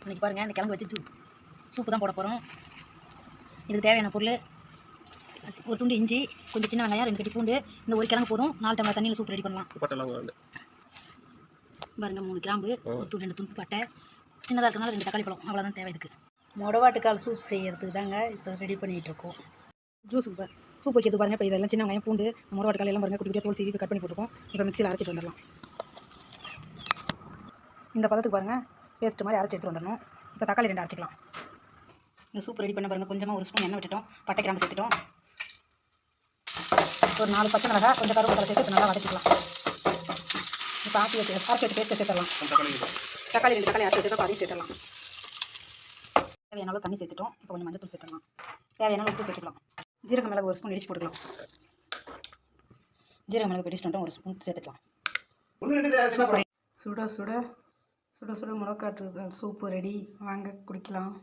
இன்றைக்கி பாருங்கள் இந்த கிழங்கு வச்சு சூப்பு தான் போட போகிறோம். இதுக்கு தேவையான பொருள் ஒரு துண்டு இஞ்சி, கொஞ்சம் சின்ன வெங்காயம், 2 கட்டி பூண்டு, இந்த ஒரு கிழங்கு போதும். 4 டம்ளர் தண்ணியில் சூப்பு ரெடி பண்ணலாம். பாருங்கள் 3 கிராம்பு, ஒரு துண்டு 2 துண்டு பட்டை, சின்னதாக இருக்கனால 2 தக்காளி பழம், அவ்வளோதான் தேவை. இதுக்கு மொடவாட்டுக்கால் சூப் செய்யறதுக்கு தாங்க இப்போ ரெடி பண்ணிகிட்ருக்கோம். ஜூஸுக்கு சூப் வைக்கிறது பாருங்கள். இப்போ இதெல்லாம் சின்ன வெங்காயம், பூண்டு, மொடவாட்டுக்கால் எல்லாம் பாருங்கள் குட்டி குட்டியாக தோல் சீவி கட் பண்ணி போட்டுருக்கோம். இப்போ மிக்சியில் அரைச்சிட்டு வந்துடலாம். இந்த பதத்துக்கு பாருங்கள் பேஸ்ட்டு மாதிரி அரைச்சி எடுத்து வந்துடணும். இப்போ தக்காளி 2 அரைச்சிக்கலாம். இந்த சூப் ரெடி பண்ண பாருங்கள். கொஞ்சமாக ஒரு ஸ்பூன் எண்ணெய் விட்டுட்டோம், பட்டை கிராம்பு சேர்த்துட்டோம், ஒரு 4 பச்சை மிளகாய், கொஞ்சம் கருவேப்பிலை சேர்த்து நல்லா வதக்கிக்கலாம். இப்போ அரைச்சி வச்சு பேஸ்ட்டை சேர்த்துடலாம். தக்காளி 2 தக்காளி அரைச்சி வச்சுருக்கோம், அதையும் சேர்த்துடலாம். தேவையான அளவு தண்ணி சேர்த்துட்டோம். இப்போ கொஞ்சம் மஞ்சள் தூள் சேர்த்துடலாம். தேவையான உப்பு சேர்த்துக்கலாம். ஜீரக மிளகு ஒரு ஸ்பூன் இடிச்சு போட்டுக்கலாம். ஜீரக மிளகு பிடிச்சிட்டு ஒரு ஸ்பூன் சேர்த்துக்கலாம். சுட சுட சுட சுட முளைக்காட்டு சூப்பு ரெடி. வாங்க குடிக்கலாம்.